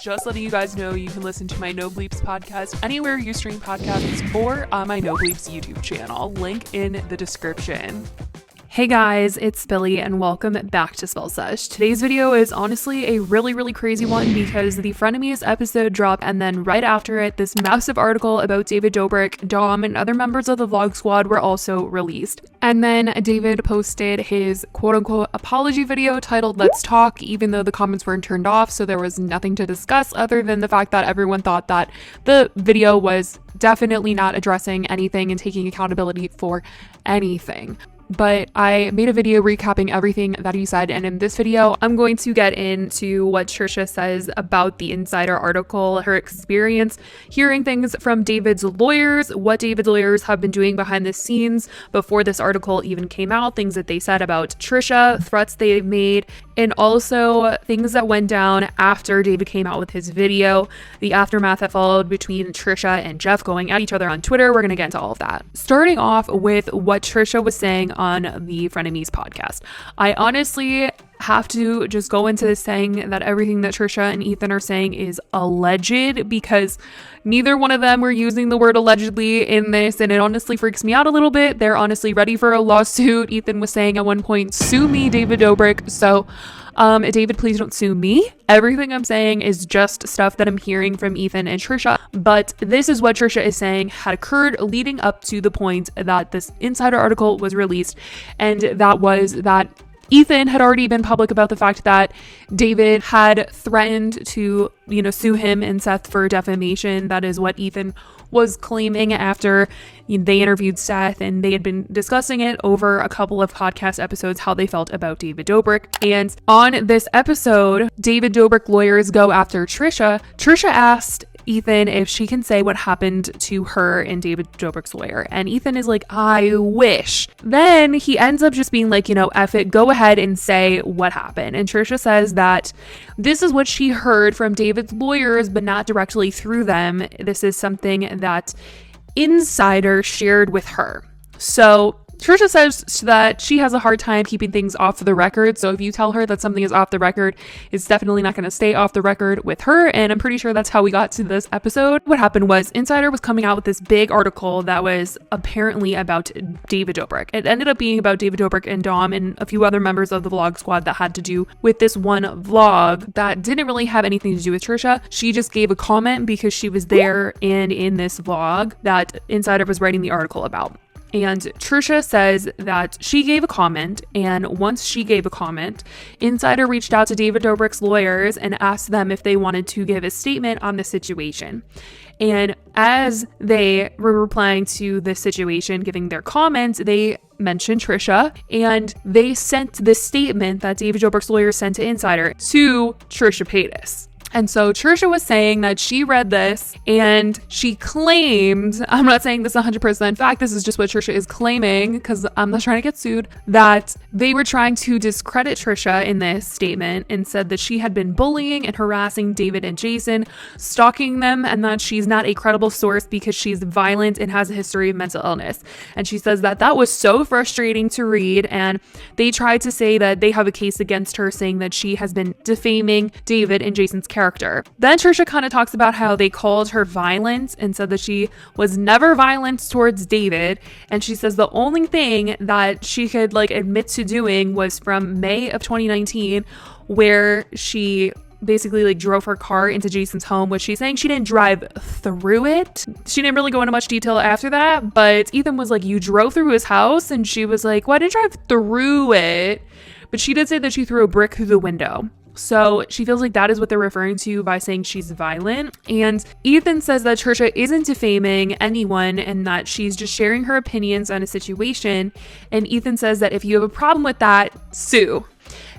Just letting you guys know you can listen to my No Bleeps podcast anywhere you stream podcasts or on my No Bleeps YouTube channel. Link in the description. Hey guys, it's Billy and welcome back to Sesh. Today's video is honestly a really crazy one because the Frenemies episode dropped and then right after it, this massive article about David Dobrik, Dom, and other members of the vlog squad were also released. And then David posted his quote-unquote apology video titled Let's Talk, even though the comments weren't turned off, so there was nothing to discuss other than the fact that everyone thought that the video was definitely not addressing anything and taking accountability for anything. But I made a video recapping everything that he said, and in this video I'm going to get into what Trisha says about the Insider article, her experience hearing things from David's lawyers, what David's lawyers have been doing behind the scenes before this article even came out, things that they said about Trisha, threats they made, and also things that went down after David came out with his video, the aftermath that followed between Trisha and Jeff going at each other on Twitter. We're going to get into all of that. Starting off with what Trisha was saying on the Frenemies podcast. I honestly have to just go into this saying that everything that Trisha and Ethan are saying is alleged because neither one of them were using the word allegedly in this, and it honestly freaks me out a little bit. They're honestly ready for a lawsuit. Ethan was saying at one point, sue me, David Dobrik. So David, please don't sue me. Everything I'm saying is just stuff that I'm hearing from Ethan and Trisha, but this is what Trisha is saying had occurred leading up to the point that this Insider article was released, and that was that Ethan had already been public about the fact that David had threatened to, sue him and Seth for defamation. That is what Ethan was claiming after they interviewed Seth, and they had been discussing it over a couple of podcast episodes, how they felt about David Dobrik. And on this episode, David Dobrik lawyers go after Trisha. Trisha asked Ethan if she can say what happened to her and David Dobrik's lawyer. And Ethan is like, I wish. Then he ends up just being like, F it, go ahead and say what happened. And Trisha says that this is what she heard from David's lawyers, but not directly through them. This is something that Insider shared with her. So Trisha says that she has a hard time keeping things off the record. So if you tell her that something is off the record, it's definitely not going to stay off the record with her. And I'm pretty sure that's how we got to this episode. What happened was Insider was coming out with this big article that was apparently about David Dobrik. It ended up being about David Dobrik and Dom and a few other members of the vlog squad that had to do with this one vlog that didn't really have anything to do with Trisha. She just gave a comment because she was there and in this vlog that Insider was writing the article about. And Trisha says that she gave a comment, and once she gave a comment, Insider reached out to David Dobrik's lawyers and asked them if they wanted to give a statement on the situation. And as they were replying to the situation, giving their comments, they mentioned Trisha, and they sent this statement that David Dobrik's lawyers sent to Insider to Trisha Paytas. And so Trisha was saying that she read this and she claimed, I'm not saying this 100% fact, this is just what Trisha is claiming because I'm not trying to get sued, that they were trying to discredit Trisha in this statement and said that she had been bullying and harassing David and Jason, stalking them, and that she's not a credible source because she's violent and has a history of mental illness. And she says that that was so frustrating to read, and they tried to say that they have a case against her saying that she has been defaming David and Jason's character. Then Trisha kind of talks about how they called her violent and said that she was never violent towards David. And she says the only thing that she could admit to doing was from May of 2019, where she basically drove her car into Jason's home, which she's saying she didn't drive through it. She didn't really go into much detail after that, but Ethan was like, you drove through his house? And she was like, well, I didn't drive through it. But she did say that she threw a brick through the window. So she feels like that is what they're referring to by saying she's violent. And Ethan says that Trisha isn't defaming anyone and that she's just sharing her opinions on a situation. And Ethan says that if you have a problem with that, sue.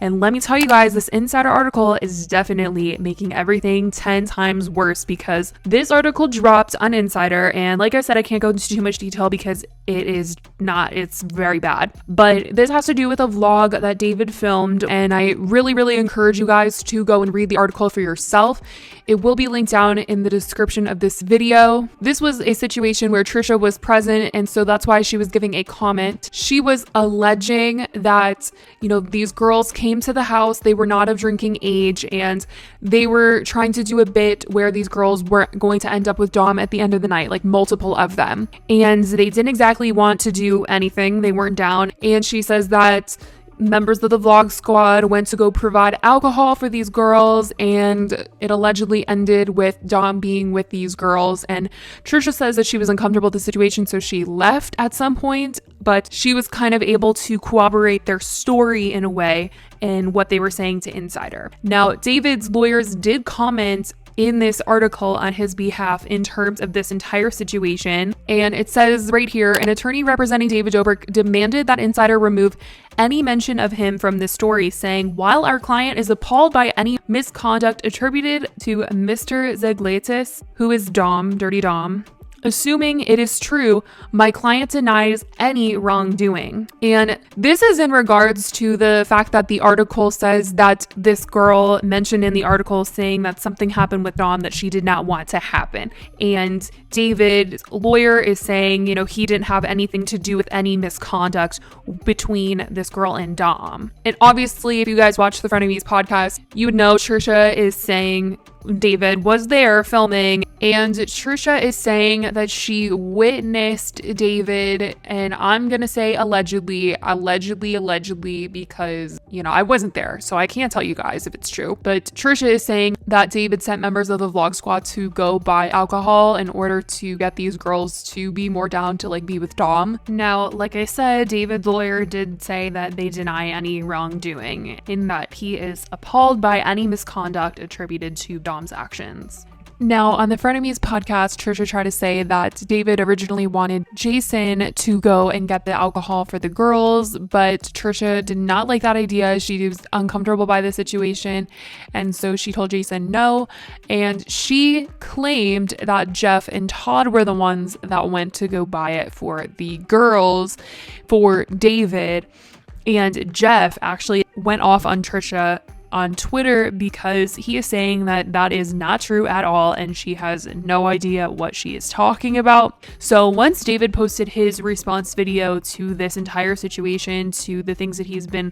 And let me tell you guys, this Insider article is definitely making everything 10 times worse because this article dropped on Insider. And like I said, I can't go into too much detail because it's very bad. But this has to do with a vlog that David filmed. And I really encourage you guys to go and read the article for yourself. It will be linked down in the description of this video. This was a situation where Trisha was present, and so that's why she was giving a comment. She was alleging that, these girls came came to the house. They were not of drinking age, and they were trying to do a bit where these girls were going to end up with Dom at the end of the night, like multiple of them. And they didn't exactly want to do anything. They weren't down. And she says that members of the vlog squad went to go provide alcohol for these girls, and it allegedly ended with Dom being with these girls. And Trisha says that she was uncomfortable with the situation, so she left at some point, but she was kind of able to corroborate their story in a way in what they were saying to Insider. Now, David's lawyers did comment in this article on his behalf in terms of this entire situation. And it says right here, an attorney representing David Dobrik demanded that Insider remove any mention of him from this story, saying, while our client is appalled by any misconduct attributed to Mr. Zeglaitis, who is Dom, Dirty Dom, assuming it is true, my client denies any wrongdoing. And this is in regards to the fact that the article says that this girl mentioned in the article saying that something happened with Dom that she did not want to happen. And David's lawyer is saying, you know, he didn't have anything to do with any misconduct between this girl and Dom. And obviously, if you guys watch the Frenemies podcast, you would know Trisha is saying David was there filming, and Trisha is saying that she witnessed David, and I'm gonna say allegedly, because, you know, I wasn't there, so I can't tell you guys if it's true. But Trisha is saying that David sent members of the vlog squad to go buy alcohol in order to get these girls to be more down to like be with Dom. Now, like I said, David's lawyer did say that they deny any wrongdoing, in that he is appalled by any misconduct attributed to Dom's actions. Now, on the Frenemies podcast, Trisha tried to say that David originally wanted Jason to go and get the alcohol for the girls, but Trisha did not like that idea. She was uncomfortable by the situation, and so she told Jason no, and she claimed that Jeff and Todd were the ones that went to go buy it for the girls, for David, and Jeff actually went off on Trisha on Twitter because he is saying that that is not true at all, and she has no idea what she is talking about. So once David posted his response video to this entire situation, to the things that he's been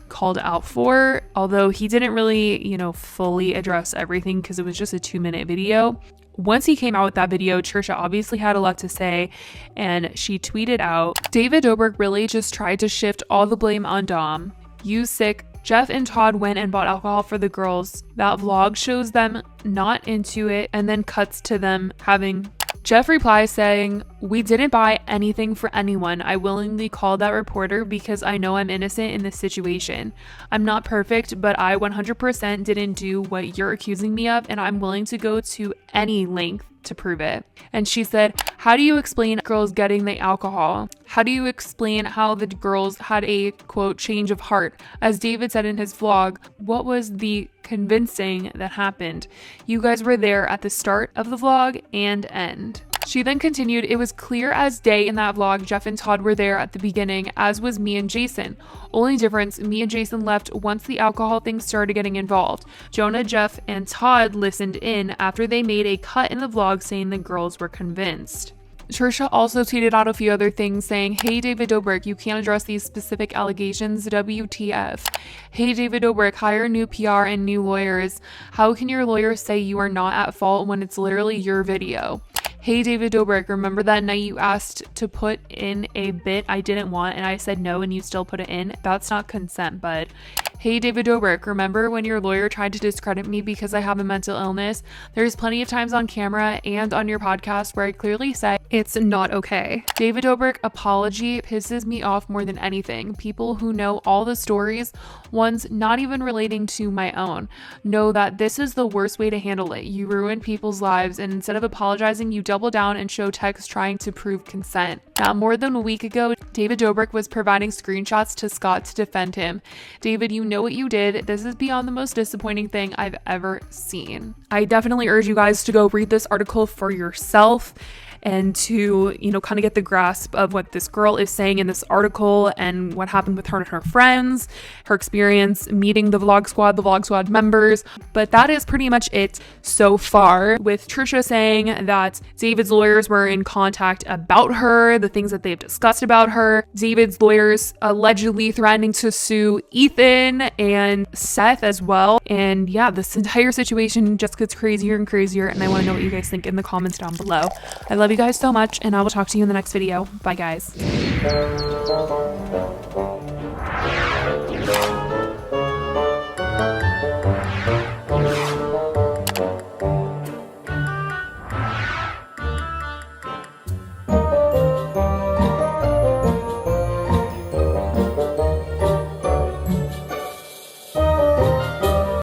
called out for, although he didn't really, you know, fully address everything because it was just a 2-minute video. Once he came out with that video, Trisha obviously had a lot to say, and she tweeted out, David Dobrik really just tried to shift all the blame on Dom. You sick. Jeff and Todd went and bought alcohol for the girls. That vlog shows them not into it and then cuts to them having... Jeff replies saying, we didn't buy anything for anyone. I willingly called that reporter because I know I'm innocent in this situation. I'm not perfect, but I 100% didn't do what you're accusing me of, and I'm willing to go to any length to prove it. And she said, how do you explain girls getting the alcohol? How do you explain how the girls had a, quote, change of heart? As David said in his vlog, what was the convincing that happened? You guys were there at the start of the vlog and end. She then continued, it was clear as day in that vlog Jeff and Todd were there at the beginning, as was me and Jason. Only difference, me and Jason left once the alcohol thing started getting involved. Jonah, Jeff, and Todd listened in after they made a cut in the vlog saying the girls were convinced. Trisha also tweeted out a few other things saying, hey David Dobrik, you can't address these specific allegations, WTF. Hey David Dobrik, hire new PR and new lawyers. How can your lawyers say you are not at fault when it's literally your video? Hey David Dobrik, remember that night you asked to put in a bit I didn't want and I said no and you still put it in? That's not consent, bud. Hey David Dobrik, remember when your lawyer tried to discredit me because I have a mental illness? There's plenty of times on camera and on your podcast where I clearly say it's not okay. David Dobrik apology pisses me off more than anything. People who know all the stories, ones not even relating to my own, know that this is the worst way to handle it. You ruin people's lives, and instead of apologizing, you double down and show text trying to prove consent. Now, more than a week ago, David Dobrik was providing screenshots to Scott to defend him. David, you know what you did. This is beyond the most disappointing thing I've ever seen. I definitely urge you guys to go read this article for yourself and to, kind of get the grasp of what this girl is saying in this article and what happened with her and her friends, her experience meeting the Vlog Squad members. But that is pretty much it so far, with Trisha saying that David's lawyers were in contact about her, the things that they've discussed about her. David's lawyers allegedly threatening to sue Ethan and Seth as well. And yeah, this entire situation just gets crazier and crazier, and I want to know what you guys think in the comments down below. I love you guys so much, and I will talk to you in the next video. Bye, guys.